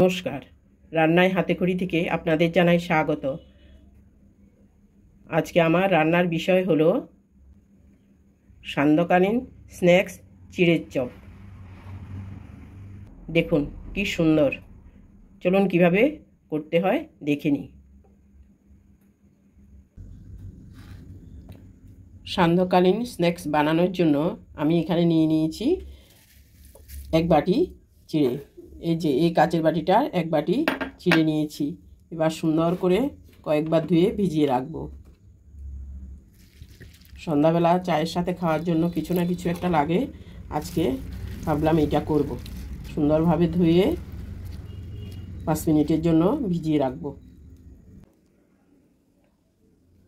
নমস্কার, রান্নায় হাতেখড়ি থেকে আপনাদের জানাই স্বাগত। আজকে আমার রান্নার বিষয় হলো সান্ধ্যকালীন স্ন্যাক্স চিড়ের চপ। দেখুন কি সুন্দর। চলুন কিভাবে করতে হয় দেখে নিই। সান্ধ্যকালীন স্ন্যাক্স বানানোর জন্য আমি এখানে নিয়ে নিয়েছি এক বাটি চিড়ে। এই যে এই কাচের বাটিটার এক বাটি চিড়ে নিয়েছি। এবার সুন্দর করে কয়েকবার ধুয়ে ভিজিয়ে রাখবো। সন্ধ্যাবেলা চায়ের সাথে খাওয়ার জন্য কিছু না কিছু একটা লাগে, আজকে ভাবলাম এটা করব। সুন্দরভাবে ধুয়ে 5 মিনিটের জন্য ভিজিয়ে রাখবো।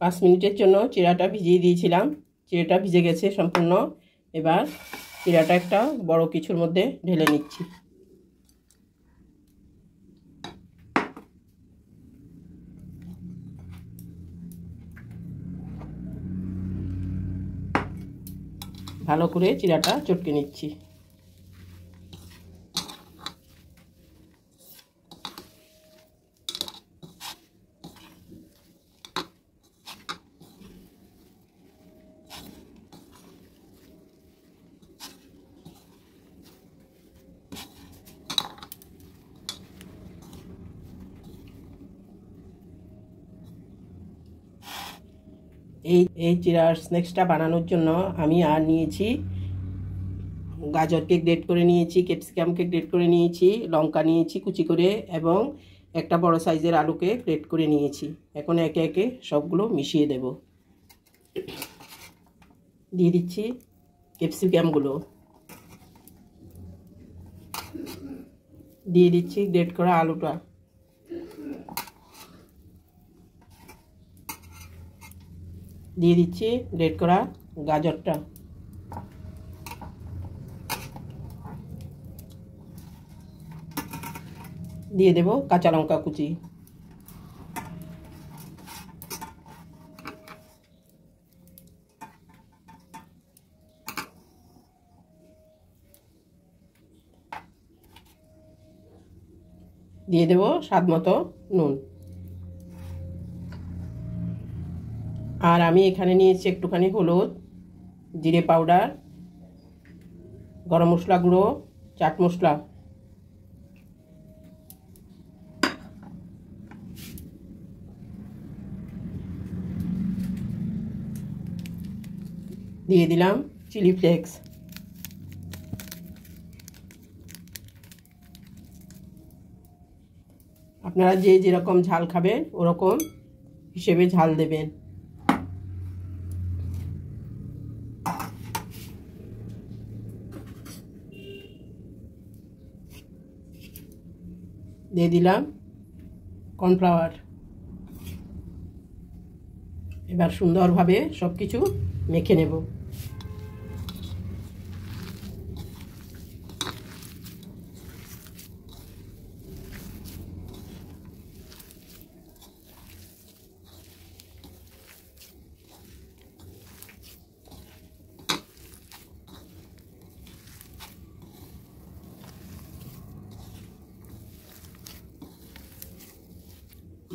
5 মিনিটের জন্য চিড়াটা ভিজিয়ে দিয়েছিলাম। চিড়াটা ভিজে গেছে সম্পূর্ণ। এবার চিড়াটা একটা বড় কিছুর মধ্যে ঢেলে নিচ্ছি। ভালো করে চিড়াটা চটকে নিচ্ছি। এই চিড়ার স্ন্যাক্সটা বানানোর জন্য আমি আর নিয়েছি গাজরকে গ্রেট করে নিয়েছি, ক্যাপসিকামকে গ্রেট করে নিয়েছি, লঙ্কা নিয়েছি কুচি করে, এবং একটা বড় সাইজের আলুকে গ্রেট করে নিয়েছি। এখন একে একে সবগুলো মিশিয়ে দেব। দিয়ে দিচ্ছি ক্যাপসিকামগুলো, দিয়ে দিচ্ছি গ্রেট করা আলুটা, দিয়ে দিচ্ছি গ্রেট করা গাজরটা, দিয়ে দেব কাঁচা লঙ্কা কুচি, দিয়ে দেব স্বাদ মতো নুন। আর আমি এখানে নিয়েছি একটুখানি হলুদ, জিরে পাউডার, গরম মশলা গুঁড়ো, চাট মশলা। দিয়ে দিলাম চিলি ফ্লেক্স। আপনারা যে যেরকম ঝাল খাবেন ওরকম হিসেবে ঝাল দেবেন। দিয়ে দিলাম কর্নফ্লাওয়ার। এবার সুন্দরভাবে সব কিছু মেখে নেব।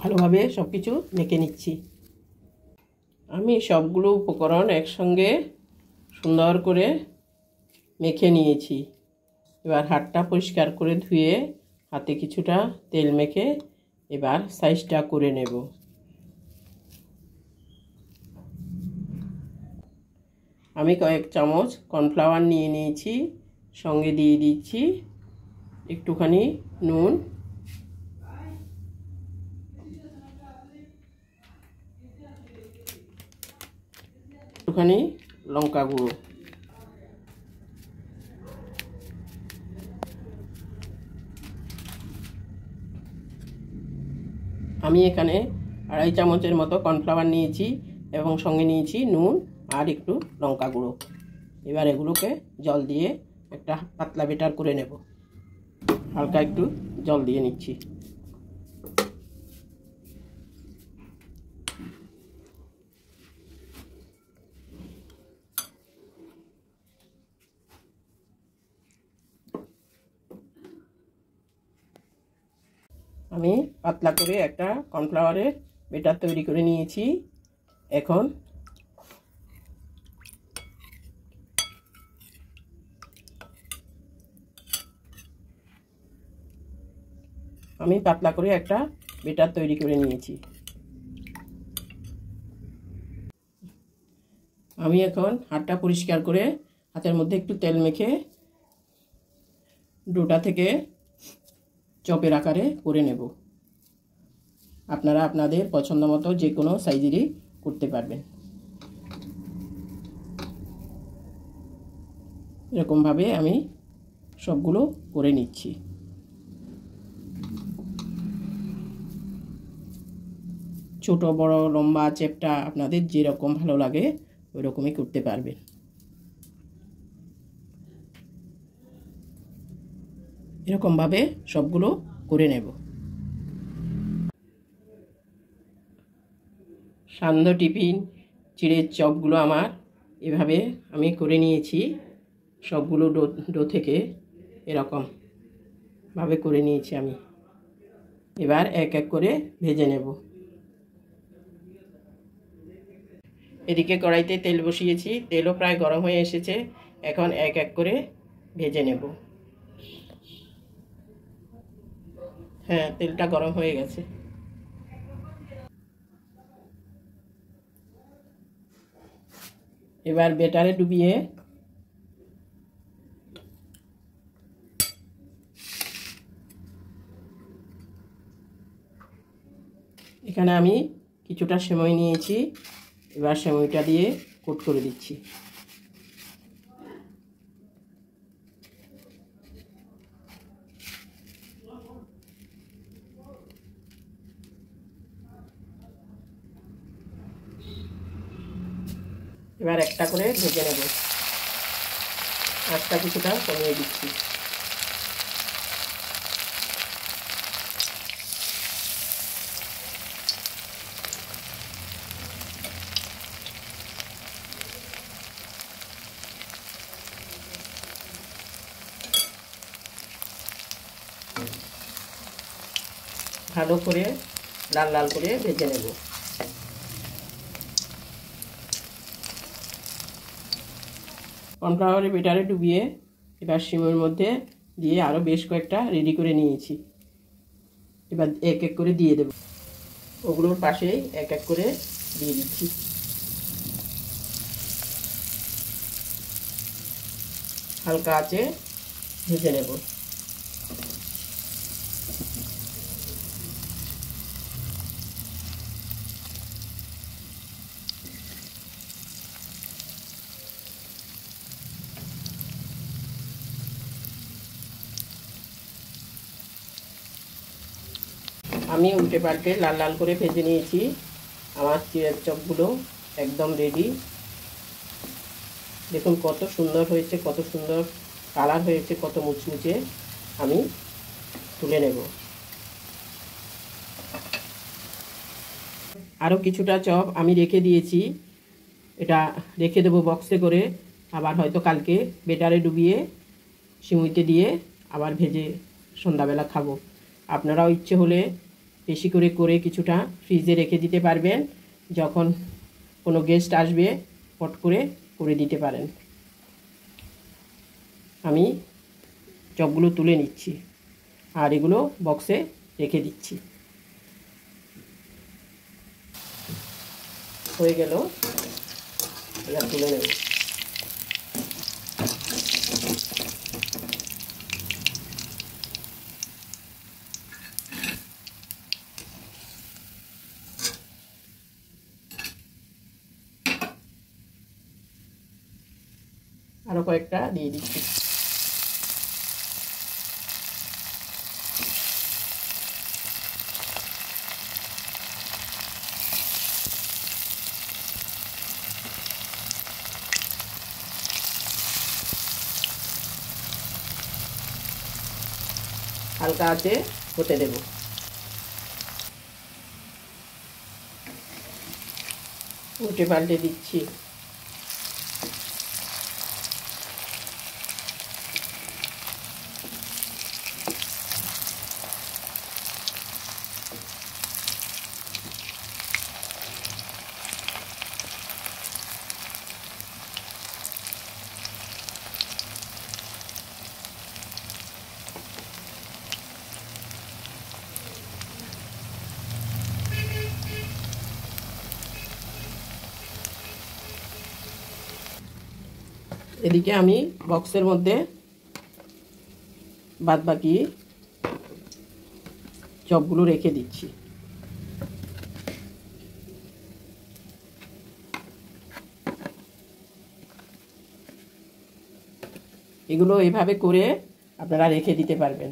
ভালোভাবে সব কিছু মেখে নিচ্ছি। আমি সবগুলো উপকরণ একসঙ্গে সুন্দর করে মেখে নিয়েছি। এবার হাতটা পরিষ্কার করে ধুয়ে হাতে কিছুটা তেল মেখে এবার সাইজটা করে নেব। আমি কয়েক চামচ কর্নফ্লাওয়ার নিয়ে নিয়েছি, সঙ্গে দিয়ে দিচ্ছি একটুখানি নুন, একটুখানি লঙ্কা গুঁড়ো, আমি এখানে 2.5 চামচের মতো কর্নফ্লাওয়ার নিয়েছি এবং সঙ্গে নিয়েছি নুন আর একটু লঙ্কা গুঁড়ো। এবার এগুলোকে জল দিয়ে একটা পাতলা বেটার করে নেব। হালকা একটু জল দিয়ে নিচ্ছি। আমি পাতলা করে একটা কর্নফ্লাওয়ারের ব্যাটার তৈরি করে নিয়েছি। এখন আমি পাতলা করে একটা ব্যাটার তৈরি করে নিয়েছি। আমি এখন হাতটা পরিষ্কার করে হাতের মধ্যে একটু তেল মেখে ডোটা থেকে চপের আকারে করে নেব। আপনারা আপনাদের পছন্দ মতো যে কোনো সাইজেরই করতে পারবেন। এরকমভাবে আমি সবগুলো করে নিচ্ছি। ছোট বড় লম্বা চ্যাপ্টা আপনাদের যেরকম ভালো লাগে ওই রকমই করতে পারবেন। এরকমভাবে সবগুলো করে নেব। সান্ধ্য টিফিন চিড়ের চপগুলো আমার এভাবে আমি করে নিয়েছি। সবগুলো ডো থেকে এরকম ভাবে করে নিয়েছি আমি। এবার এক এক করে ভেজে নেব। এদিকে কড়াইতে তেল বসিয়েছি, তেলও প্রায় গরম হয়ে এসেছে। এখন এক এক করে ভেজে নেব। হ্যাঁ, তেলটা গরম হয়ে গেছে। এবার ব্যাটারে ডুবিয়ে এখানে আমি কিছুটা সেমাই নিয়েছি। এবার সেমাইটা দিয়ে কোট করে দিচ্ছি। এবার একটা করে ভেজে নেব। আঁচটা কিছুটা কমিয়ে দিচ্ছি। ভালো করে লাল লাল করে ভেজে নেব। কর্নফ্লাওয়ারের ব্যাটারে ডুবিয়ে এবার সিমের মধ্যে দিয়ে আরও বেশ কয়েকটা রেডি করে নিয়েছি। এবার এক এক করে দিয়ে দেব। ওগুলোর পাশেই এক এক করে দিয়ে দিচ্ছি। হালকা আঁচে ভেজে নেব। আমি উল্টে পাল্টে লাল লাল করে ভেজে নিয়েছি। আমার চিড়ের চপগুলো একদম রেডি। দেখুন কত সুন্দর হয়েছে, কত সুন্দর কালার হয়েছে, কত মুচমুচে। আমি তুলে নেব। আরও কিছুটা চপ আমি রেখে দিয়েছি। এটা রেখে দেবো বক্সে করে। আবার হয়তো কালকে ব্যাটারে ডুবিয়ে সিমুইতে দিয়ে আবার ভেজে সন্ধ্যাবেলা খাবো। আপনারাও ইচ্ছে হলে বেশি করে করে কিছুটা ফ্রিজে রেখে দিতে পারবেন। যখন কোনো গেস্ট আসবে পট করে করে দিতে পারেন। আমি চপগুলো তুলে নিচ্ছি আর এগুলো বক্সে রেখে দিচ্ছি। হয়ে গেল, এবার তুলে নেব। আরও কয়েকটা দিয়ে দিচ্ছি। হালকা আঁচে হতে দেব। উল্টে পাল্টে দিচ্ছি। এদিকে আমি বক্সের মধ্যে বাদবাকি চপগুলো রেখে দিচ্ছি। এগুলো এভাবে করে আপনারা রেখে দিতে পারবেন।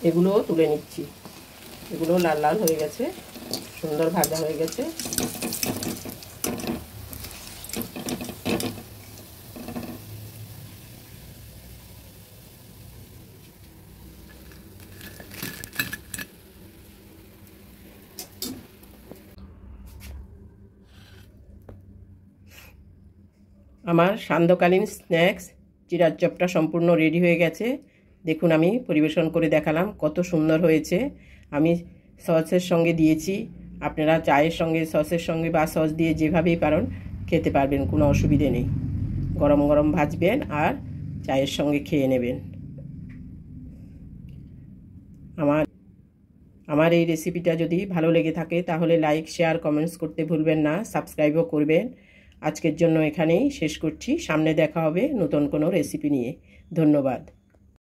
এগুলো তুলে নিচ্ছি। এগুলো লাল লাল হয়ে গেছে, সুন্দর ভাজা হয়ে গেছে। আমার সান্ধ্যকালীন স্ন্যাক্স চিড়ার চপটা সম্পূর্ণ রেডি হয়ে গেছে। দেখুন আমি পরিবেশন করে দেখালাম, কত সুন্দর হয়েছে। আমি সসের সঙ্গে দিয়েছি, আপনারা চায়ের সঙ্গে, সসের সঙ্গে বা সস দিয়ে যেভাবেই পারেন খেতে পারবেন, কোনো অসুবিধে নেই। গরম গরম ভাজবেন আর চায়ের সঙ্গে খেয়ে নেবেন। আমার এই রেসিপিটা যদি ভালো লেগে থাকে তাহলে লাইক, শেয়ার, কমেন্টস করতে ভুলবেন না। সাবস্ক্রাইবও করবেন। আজকের জন্য এখানেই শেষ করছি। সামনে দেখা হবে নতুন কোনো রেসিপি নিয়ে। ধন্যবাদ।